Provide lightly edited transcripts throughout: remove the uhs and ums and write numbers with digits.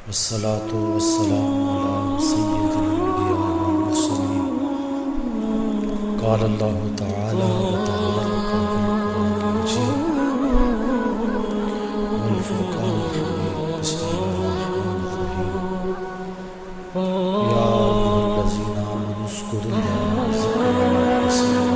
والصلاة والسلام على سيد الأنبياء والمرسلين. قال الله تعالى وتبارك في القرآن المجيد والفرقان الحميد. بسم الله الرحمن الرحيم. يا أيها الذين آمنوا اذكروا الله ذكرا كثيرا.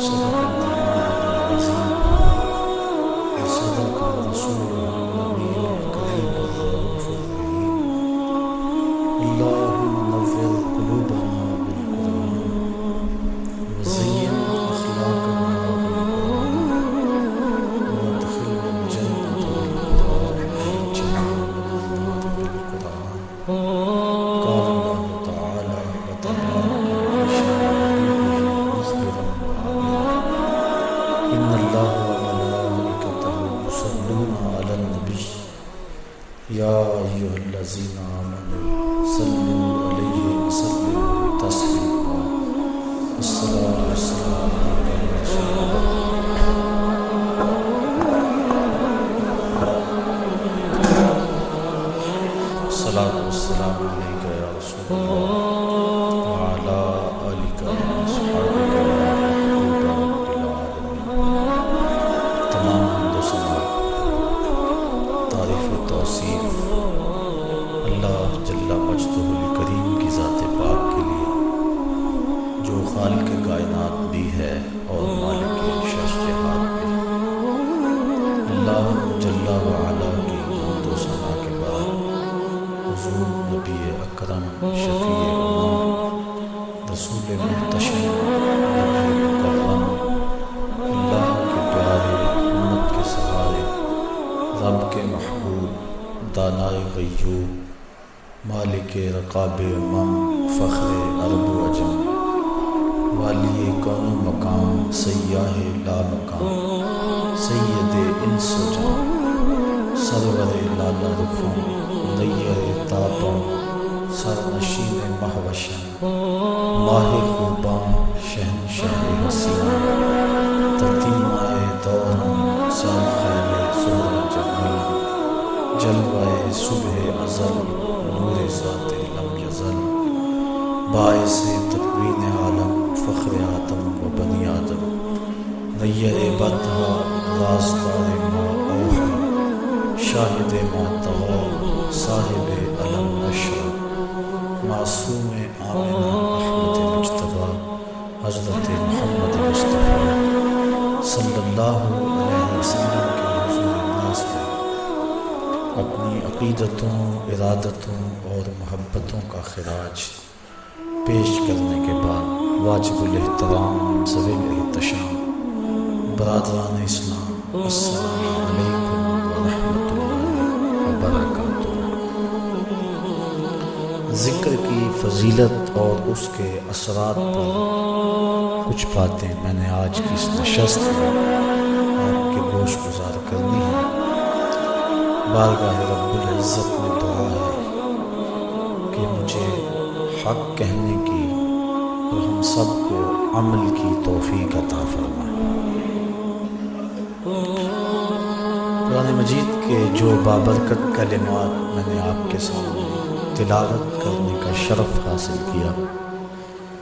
صدق الله العظيم وصدق رسوله النبي الكريم الرؤوف الرحيم. اللهم نور قلوبنا بالقرآن وزين أخلاقنا بالقرآن وادخلنا الجنة بالقرآن ونجنا من النار بالقرآن. قال الله تعالى وتبارك في شأن حبيبه مخبرا وعاملا إن الله وملائكته يصلون على النبي يا أيها الذين آمنوا صلوا عليه وسلموا تسليما. الصلاة والسلام على رسول الله. الصلاة والسلام عليك يا رسول الله وعلى آلك وأصحابك يا محبوب رب العالمين. تمام حمد و ثنا، تعریف و توصیف اللہ جل مجدہ الکریم کی ذات پاک کے لیے، جو خالق کائنات بھی ہے اور مالک شہنشاہات بھی. اللہ جل وعلا کی حمد و ثنا کے بعد حضور نبی اکرم شفیع امم رسول محتشم نبی مکرم، اللہ کے پیارے امت کے سہارے، رب کے محبوب، دانائے غیوب، مالک رقاب امم، فخر عرب و عجم، والی کون و مقام، سیاہ لا مقام، سید انس و جان، سرور لالا رخم، نیر تاباں، سرنشین مہوشم، ماہ خوباں، شہنشاہ حسین، تتیمہ دوران، سرخیل زہر جمل، جلوہ صبح ازل، نور ذات لم یزل، باعث تکوین عالم، فخر آدم و بنی آدم، نیر بدھا، رازدار ما اوحا، شاہد ما طغا، صاحب علم نشر، معصوم آمنہ احمد مجتبیٰ، حضرت محمد مصطفیٰ صلی اللہ علیہ وسلم کے حضور ناز میں اپنی عقیدتوں، ارادتوں اور محبتوں کا خراج پیش کرنے کے بعد واجب الاحترام ذوی الاحتشام برادران اسلام، السلام علیکم ورحمۃ اللہ وبرکاتہ. ذکر کی فضیلت اور اس کے اثرات پر کچھ باتیں میں نے آج کی اس نشست میں آپ کے گوش گزار کرنی ہے. بارگاہ رب العزت میں دعا ہے کہ مجھے حق کہنے کی اور ہم سب کو عمل کی توفیق عطا فرمائے. قرآن مجید کے جو بابرکت کلمات میں نے آپ کے سامنے تلاوت کرنے کا شرف حاصل کیا،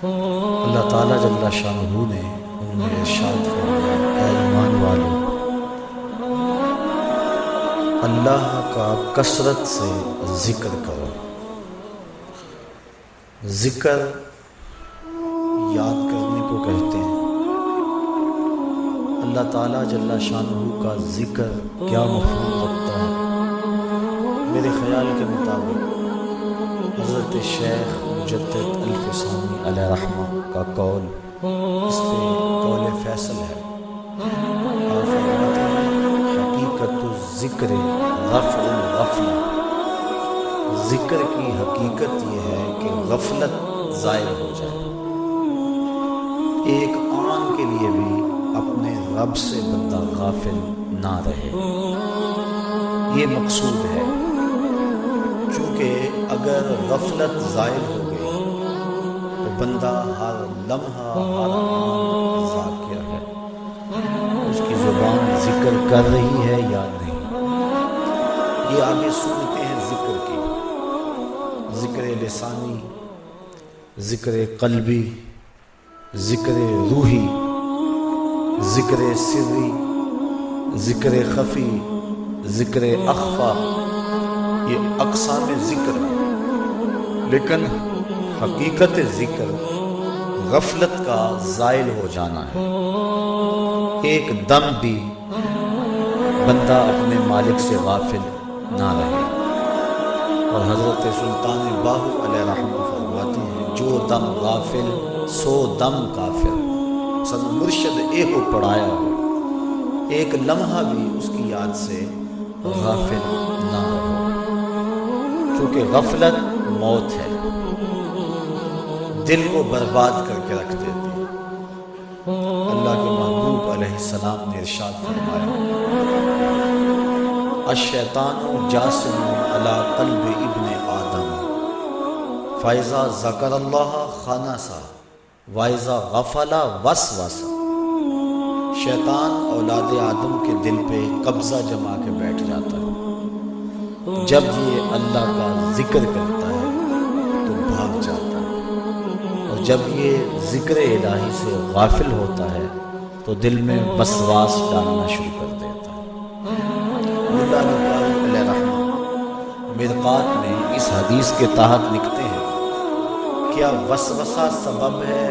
اللہ تعالیٰ جل شانہ نے ان میں ارشاد فرمایا، اے ایمان والو، اللہ کا کثرت سے ذکر کرو. ذکر یاد کرنے کو کہتے ہیں. اللہ تعالیٰ جل شانہ کا ذکر کیا مفہوم رکھتا ہے؟ میرے خیال کے مطابق حضرت شیخ مجدد الفسانی علیہ رحمہ کا قول اس پہ قول فیصل ہے. آپ فرماتے ہیں، حقیقت الذکر رفع الغفلہ. ذکر کی حقیقت یہ ہے کہ غفلت زائل ہو جائے. ایک آن کے لیے بھی اپنے رب سے بندہ غافل نہ رہے، یہ مقصود ہے. چونکہ اگر غفلت زائل ہو گئی تو بندہ ہر لمحہ ہر آن ذاکر ہے. اس کی زبان ذکر کر رہی ہے یا نہیں. یہ آگے سنتے ہیں ذکر کی، ذکر لسانی، ذکر قلبی، ذکر روحی، ذکر سری، ذکر خفی، ذکر اخفا، یہ اقسام ذکر ہے۔ لیکن حقیقت ذکر غفلت کا زائل ہو جانا ہے۔ ایک دم بھی بندہ اپنے مالک سے غافل نہ رہے، اور حضرت سلطان باہو علیہ رحمہ فرماتے ہیں جو دم غافل سو دم کافر، سن مرشد اے کو پڑھایا ہو، ایک لمحہ بھی اس کی یاد سے غافل نہ رہو، کیونکہ غفلت موت ہے، دل کو برباد کر کے رکھ دیتی ہے۔ اللہ کے محبوب علیہ السلام نے ارشاد فرمایا، الشیطان جاسم علی قلب ابن آدم فاذا ذکر اللہ خنسا واذا غفل وسوسا۔ شیطان اولاد آدم کے دل پہ قبضہ جما کے بیٹھ جاتا ہے، جب یہ اللہ کا ذکر کرتا ہے تو بھاگ جاتا ہے، اور جب یہ ذکر الہی سے غافل ہوتا ہے تو دل میں وسواس ڈالنا شروع کر دیتا ہے۔ اللہ علیہ رحمہ مرقات میں اس حدیث کے تحت لکھتے ہیں، کیا وسوسہ سبب ہے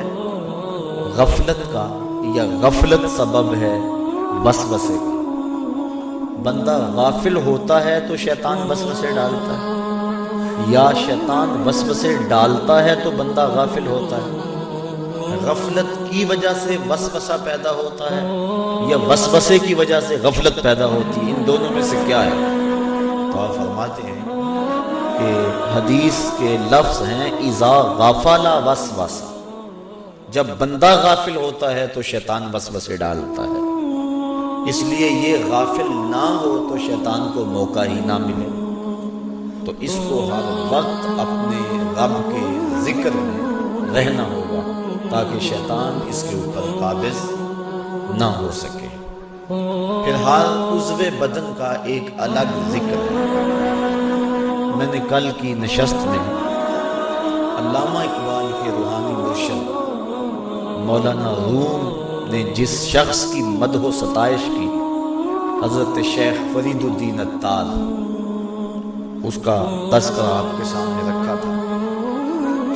غفلت کا یا غفلت سبب ہے وسوسے کا؟ بندہ غافل ہوتا ہے تو شیطان وسوسے ڈالتا ہے، یا شیطان وسوسے ڈالتا ہے تو بندہ غافل ہوتا ہے؟ غفلت کی وجہ سے وسوسہ پیدا ہوتا ہے یا وسوسے کی وجہ سے غفلت پیدا ہوتی ہے؟ ان دونوں میں سے کیا ہے؟ تو آپ فرماتے ہیں کہ حدیث کے لفظ ہیں اذا غفل وسوسہ، جب بندہ غافل ہوتا ہے تو شیطان وسوسے ڈالتا ہے، اس لیے یہ غافل نہ ہو تو شیطان کو موقع ہی نہ ملے، تو اس کو ہر وقت اپنے رب کے ذکر میں رہنا ہوگا تاکہ شیطان اس کے اوپر قابض نہ ہو سکے۔ پھر ہر عضو بدن کا ایک الگ ذکر ہے۔ میں نے کل کی نشست میں علامہ اقبال کے روحانی مرشد مولانا روم نے جس شخص کی مدح و ستائش کی، حضرت شیخ فرید الدین عطار، اس کا تذکرہ آپ کے سامنے رکھا تھا۔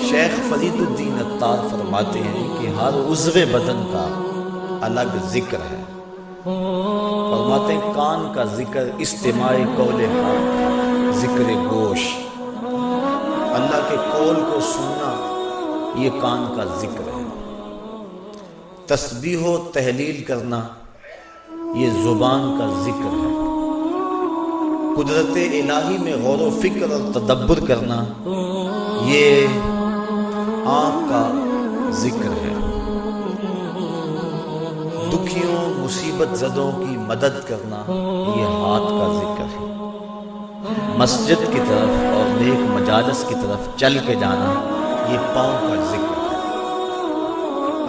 شیخ فرید الدین عطار فرماتے ہیں کہ ہر عضو بدن کا الگ ذکر ہے۔ فرماتے ہیں کان کا ذکر استماع قول حق، ذکر گوش، اللہ کے قول کو سننا یہ کان کا ذکر ہے۔ تسبیح و تحلیل کرنا یہ زبان کا ذکر ہے۔ قدرت الہی میں غور و فکر اور تدبر کرنا یہ آنکھ کا ذکر ہے۔ دکھیوں مصیبت زدوں کی مدد کرنا یہ ہاتھ کا ذکر ہے۔ مسجد کی طرف اور نیک مجالس کی طرف چل کے جانا یہ پاؤں کا ذکر ہے۔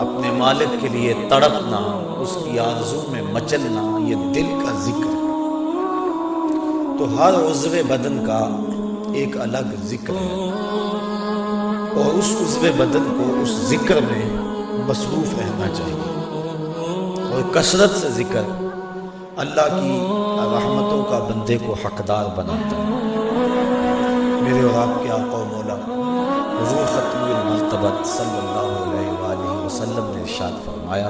اپنے مالک کے لیے تڑپنا، اس کی آرزو میں مچلنا یہ دل کا ذکر ہے۔ تو ہر عضو بدن کا ایک الگ ذکر ہے، اور اس عضو بدن کو اس ذکر میں مصروف رہنا چاہیے، اور کثرت سے ذکر اللہ کی رحمتوں کا بندے کو حقدار بناتا ہے۔ میرے اور آپ کے آقا و مولا حضور ختم المرتبت صلی اللہ علیہ وآلہ وسلم نے ارشاد فرمایا،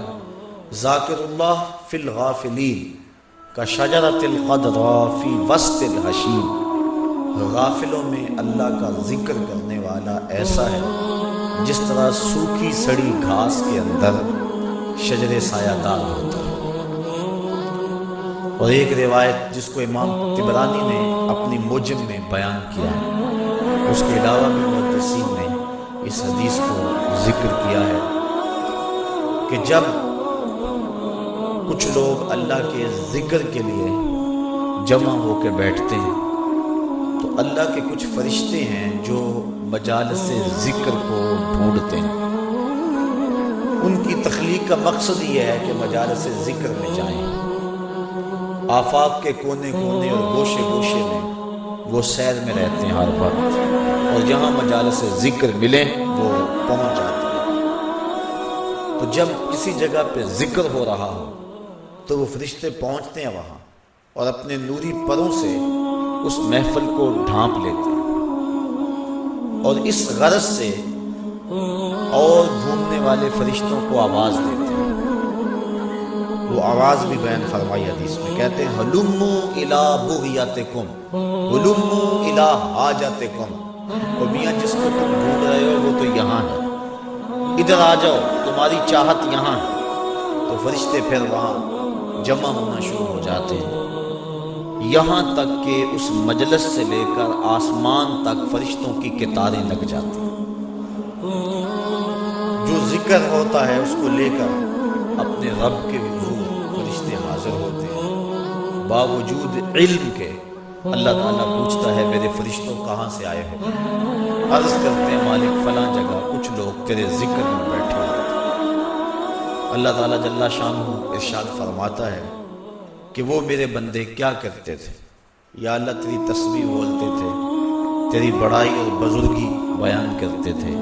ذاکر اللہ فی الغافلین کشجرۃ الخضراء فی وسط الحشیم۔ غافلوں میں اللہ کا ذکر کرنے والا ایسا ہے جس طرح سوکھی سڑی گھاس کے اندر شجر سایہ دار ہوتا ہے۔ اور ایک روایت جس کو امام طبرانی نے اپنی موجم میں بیان کیا، اس کے علاوہ بھی محدثین نے اس حدیث کو ذکر کیا ہے کہ جب کچھ لوگ اللہ کے ذکر کے لیے جمع ہو کے بیٹھتے ہیں تو اللہ کے کچھ فرشتے ہیں جو مجالس ذکر کو ڈھونڈتے ہیں۔ ان کی تخلیق کا مقصد یہ ہے کہ مجالس ذکر میں جائیں، آفاق کے کونے کونے اور گوشے گوشے میں وہ سیر میں رہتے ہیں ہر وقت، اور جہاں مجالس ذکر ملیں وہ پہنچ جاتے ہیں۔ تو جب کسی جگہ پہ ذکر ہو رہا ہو تو وہ فرشتے پہنچتے ہیں وہاں اور اپنے نوری پروں سے اس محفل کو ڈھانپ لیتے ہیں، اور اس غرض سے اور گھومنے والے فرشتوں کو آواز دیتے ہیں۔ وہ آواز بھی بیان فرمائی حدیث میں، کہتے ہیں ہلمو الی بغیتکم، ہلمو الی حاجتکم، اور میاں جس کو تم ڈھونڈ رہے ہو وہ تو یہاں ہے، ادھر آ جاؤ، تمہاری چاہت یہاں ہے۔ تو فرشتے پھر وہاں جمع ہونا شروع ہو جاتے ہیں، یہاں تک کہ اس مجلس سے لے کر آسمان تک فرشتوں کی قطاریں لگ جاتی ہیں۔ جو ذکر ہوتا ہے اس کو لے کر اپنے رب کے حضور فرشتے حاضر ہوتے ہیں، باوجود علم کے اللہ تعالیٰ پوچھتا ہے میرے فرشتوں کہاں سے آئے ہو؟ عرض کرتے ہیں مالک فلاں جگہ کچھ لوگ تیرے ذکر میں بیٹھے ہوئے تھے۔ اللہ تعالیٰ جل شانہ ارشاد فرماتا ہے کہ وہ میرے بندے کیا کرتے تھے؟ یا اللہ تیری تسبیح بولتے تھے، تیری بڑائی اور بزرگی بیان کرتے تھے۔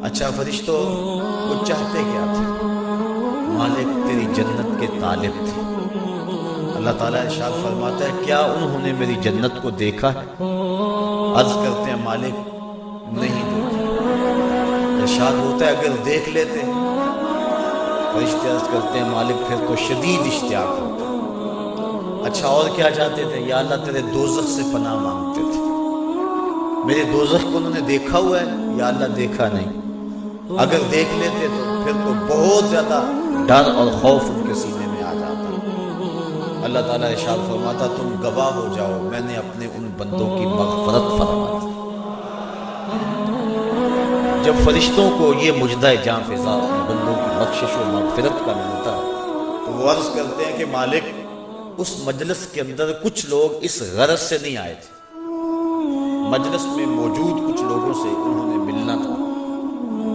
اچھا فرشتوں وہ چاہتے کیا تھے؟ مالک تیری جنت کے طالب تھے۔ اللہ تعالیٰ ارشاد فرماتا ہے کیا انہوں نے میری جنت کو دیکھا ہے؟ عرض کرتے ہیں مالک نہیں دیکھا۔ ارشاد ہوتا ہے اگر دیکھ لیتے، فرشتے عرض کرتے ہیں مالک پھر تو شدید اشتیاق ہوتا۔ اچھا اور کیا چاہتے تھے؟ یا اللہ تیرے دوزخ سے پناہ مانگتے تھے، میرے دوزخ کو انہوں نے دیکھا ہوا ہے؟ یا اللہ دیکھا نہیں، اگر دیکھ لیتے تو پھر تو بہت زیادہ ڈر اور خوف ان کے سینے میں آ جاتا۔ اللہ تعالیٰ ارشاد فرماتا تم گواہ ہو جاؤ میں نے اپنے ان بندوں کی مغفرت فرما دی۔ جب فرشتوں کو یہ مجدہ جاں فضا ان بندوں کی بخشش و مغفرت کا ملتا ہے تو وہ عرض کرتے ہیں کہ مالک اس مجلس کے اندر کچھ لوگ اس غرض سے نہیں آئے تھے، مجلس میں موجود کچھ لوگوں سے انہوں نے ملنا تھا،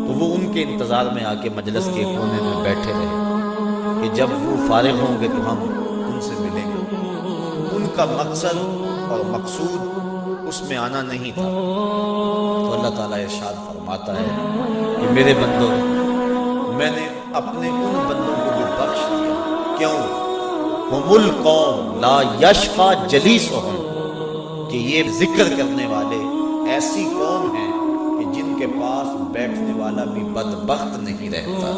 تو وہ ان کے انتظار میں آ کے مجلس کے کونے میں بیٹھے رہے کہ جب وہ فارغ ہوں گے تو ہم ان سے ملیں گے۔ ان کا مقصد اور مقصود اس میں آنا نہیں تھا۔ تو اللہ تعالیٰ ارشاد فرماتا ہے کہ میرے بندوں میں نے اپنے ان بندوں کو بھی بخش دیا۔ کیوں؟ ہم القوم لا یشقی جلیسہم، کہ یہ ذکر کرنے والے ایسی قوم ہیں کہ جن کے پاس بیٹھنے والا بھی بدبخت نہیں رہتا۔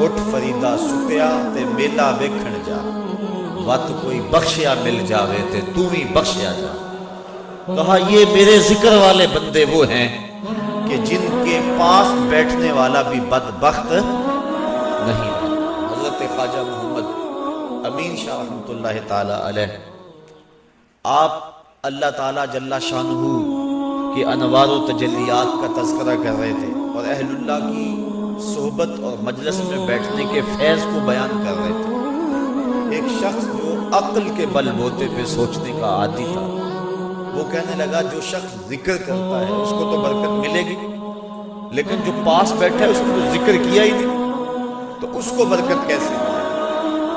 اٹھ فریدا سکیا تے میلا ویکھن جا، وت کوئی بخشیا مل جاوے تے تو ہی بخشیا جا۔ کہا یہ میرے ذکر والے بندے وہ ہیں کہ جن کے پاس بیٹھنے والا بھی بدبخت نہیں رہتا۔ حضرت خواجہ محمد امین شاہ رحمۃ اللہ تعالی علیہ آپ اللہ تعالیٰ جل شانہ کے انوار و تجلیات کا تذکرہ کر رہے تھے اور اہل اللہ کی صحبت اور مجلس میں بیٹھنے کے فیض کو بیان کر رہے تھے۔ ایک شخص جو عقل کے بل بوتے پہ سوچنے کا عادی تھا وہ کہنے لگا جو شخص ذکر کرتا ہے اس کو تو برکت ملے گی، لیکن جو پاس بیٹھا ہے اس نے تو ذکر کیا ہی نہیں تو اس کو برکت کیسے ملے؟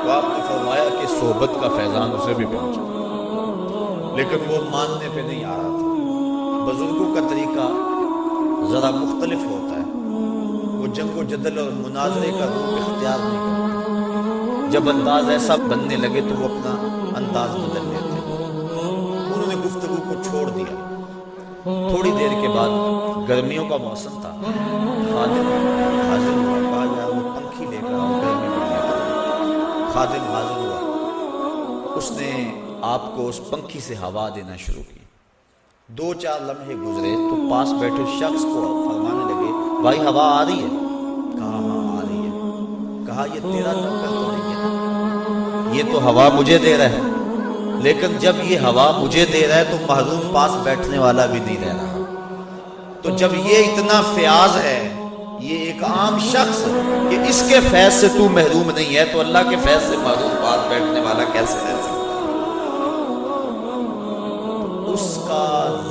تو آپ نے فرمایا کہ صحبت کا فیضان اسے بھی پہنچا، لیکن وہ ماننے پہ نہیں آ رہا تھا۔ بزرگوں کا طریقہ ذرا مختلف ہوتا ہے، وہ جنگ و جدل اور مناظرے کا روپ اختیار نہیں کرتے، جب انداز ایسا بننے لگے تو وہ اپنا انداز بدل لیتے۔ انہوں نے گفتگو کو چھوڑ دیا۔ تھوڑی دیر کے بعد گرمیوں کا موسم تھا، خادم حاضر ہوا، کہا یار وہ پنکھی لے کر آؤ، گرمی بڑھ گئی۔ خادم حاضر ہوا، اس نے آپ کو اس پنکھی سے ہوا دینا شروع کی۔ 2-4 لمحے گزرے تو پاس بیٹھے شخص کو فرمانے لگے بھائی ہوا آ رہی ہے؟ کہا ہاں آ رہی ہے۔ کہا یہ تیرا نوکر تو نہیں ہے، یہ تو ہوا مجھے دے رہا ہے، لیکن جب یہ ہوا مجھے دے رہا ہے تو محروم پاس بیٹھنے والا بھی نہیں رہ رہا۔ تو جب یہ اتنا فیاض ہے، یہ ایک عام شخص کہ اس کے فیض سے تو محروم نہیں ہے تو اللہ کے فیض سے محروم پاس بیٹھنے والا کیسے رہ سکتا؟ اس کا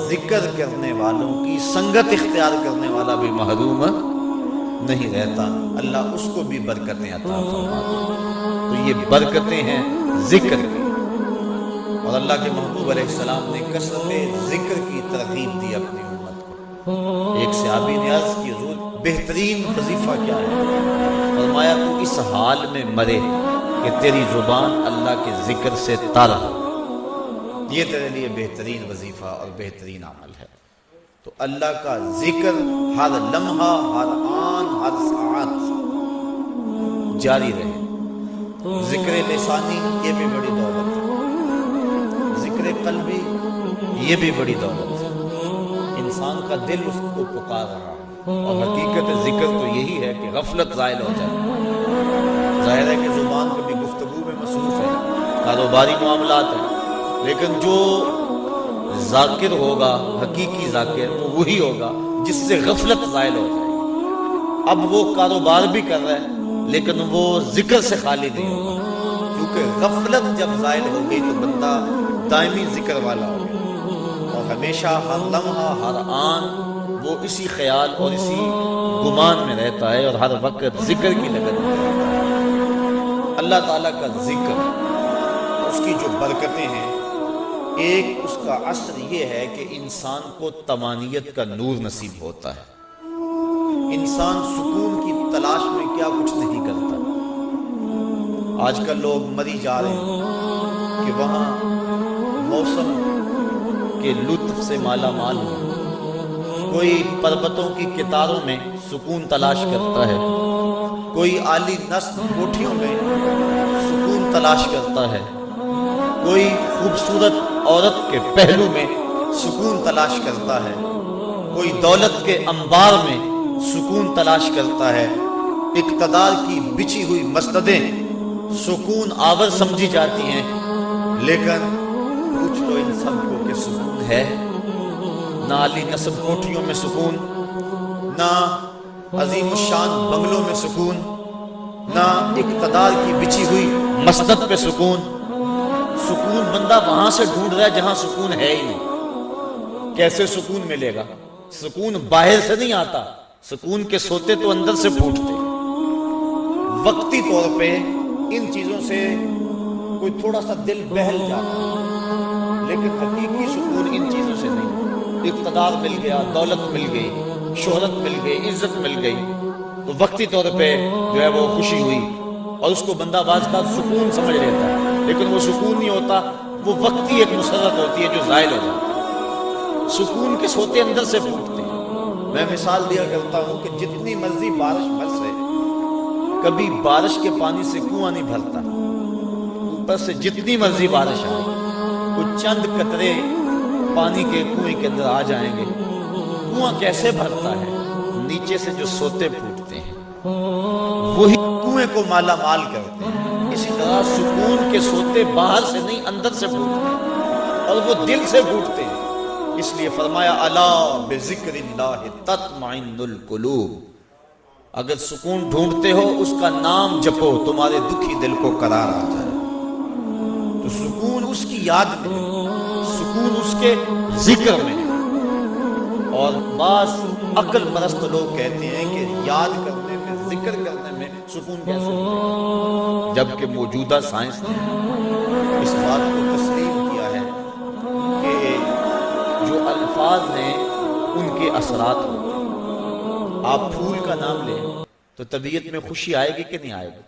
ذکر کرنے والوں کی سنگت اختیار کرنے والا بھی محروم نہیں رہتا، اللہ اس کو بھی برکتیں عطا فرماتا۔ تو یہ برکتیں ہیں ذکر کی۔ اور اللہ کے محبوب علیہ السلام نے کثرت ذکر کی ترغیب دی اپنی امت کو۔ ایک صحابی نے عرض کی حضور بہترین وظیفہ کیا ہے؟ فرمایا تو اس حال میں مرے کہ تیری زبان اللہ کے ذکر سے تر ہو، یہ تیرے لیے بہترین وظیفہ اور بہترین عمل ہے۔ تو اللہ کا ذکر ہر لمحہ، ہر آن، ہر ساعت جاری رہے۔ ذکر لسانی یہ بھی بڑی دولت ہے، ذکر قلبی یہ بھی بڑی دولت ہے۔ انسان کا دل اس کو پکار رہا ہے، اور حقیقت ذکر تو یہی ہے کہ غفلت زائل ہو جائے۔ ظاہر ہے کہ زبان کبھی گفتگو میں مصروف ہے، کاروباری معاملات ہیں، لیکن جو ذاکر ہوگا، حقیقی ذاکر، وہ وہی ہوگا جس سے غفلت زائل ہو جائے۔ اب وہ کاروبار بھی کر رہا ہے لیکن وہ ذکر سے خالی نہیں ہوگا، کیونکہ غفلت جب زائل ہو گئی تو بندہ دائمی ذکر والا ہو گیا، اور ہمیشہ ہر لمحہ، ہر آن وہ اسی خیال اور اسی گمان میں رہتا ہے، اور ہر وقت ذکر کی لگن میں رہتا ہے۔ اللہ تعالیٰ کا ذکر، اس کی جو برکتیں ہیں، ایک اس کا اثر یہ ہے کہ انسان کو طمانینت کا نور نصیب ہوتا ہے۔ انسان سکون کی تلاش میں کیا کچھ نہیں کرتا۔ آج کل لوگ مری جا رہے ہیں کہ وہاں موسم کے لطف سے مالا مال ہو، کوئی پربتوں کی کتاروں میں سکون تلاش کرتا ہے، کوئی عالی نصب کوٹھیوں میں سکون تلاش کرتا ہے، کوئی خوبصورت عورت کے پہلو میں سکون تلاش کرتا ہے، کوئی دولت کے انبار میں سکون تلاش کرتا ہے، اقتدار کی بچھی ہوئی مسندیں سکون آور سمجھی جاتی ہیں، لیکن پوچھ لو ان سب کو کہ سکون ہے؟ نہ عالی نصب کوٹھیوں میں سکون، نہ عظیم الشان بنگلوں میں سکون، نہ اقتدار کی بچھی ہوئی مسند پہ سکون۔ سکون بندہ وہاں سے ڈھونڈ رہا ہے جہاں سکون ہے ہی نہیں۔ کیسے سکون ملے گا؟ سکون باہر سے نہیں آتا، سکون کے سوتے تو اندر سے پھوٹتے۔ وقتی طور پہ ان چیزوں سے کوئی تھوڑا سا دل بہل جاتا ہے، لیکن حقیقی سکون ان چیزوں سے نہیں۔ اقتدار مل گیا، دولت مل گئی، شہرت مل گئی، عزت مل گئی، تو وقتی طور پہ جو ہے وہ خوشی ہوئی، اور اس کو بندہ بعض کا سکون سمجھ لیتا ہے، لیکن وہ سکون نہیں ہوتا، وہ وقتی ایک مسرت ہوتی ہے جو زائل ہو جاتی ہے۔ سکون کے سوتے اندر سے پھوٹتے ہیں۔ میں مثال دیا کرتا ہوں کہ جتنی مرضی بارش برسے، کبھی بارش کے پانی سے کنواں نہیں بھرتا۔ اوپر سے جتنی مرضی بارش آئے، کچھ چند قطرے پانی کے کنویں کے اندر آ جائیں گے، کنواں کیسے بھرتا ہے؟ نیچے سے جو سوتے پھوٹتے ہیں وہی کنویں کو مالا مال کرتے ہیں۔ اسی طرح سکون کے سوتے باہر سے نہیں اندر سے پھوٹتے ہیں، اور وہ دل سے پھوٹتے ہیں۔ اس لیے فرمایا الا بذکر اللہ تطمئن القلوب، اگر سکون ڈھونڈتے ہو اس کا نام جپو، تمہارے دکھی دل کو قرار آ جائے۔ تو سکون اس کی یاد میں ہے، سکون اس کے ذکر میں ہے۔ اور بعض عقل پرست لوگ کہتے ہیں کہ یاد کرنے میں، ذکر کرنے میں سکون کیسے ہے؟ جبکہ موجودہ سائنس نے اس بات کو تسلیم کیا ہے کہ جو الفاظ ہیں ان کے اثرات ہوتے ہیں۔ آپ پھول کا نام لیں تو طبیعت میں خوشی آئے گی کہ نہیں آئے گی؟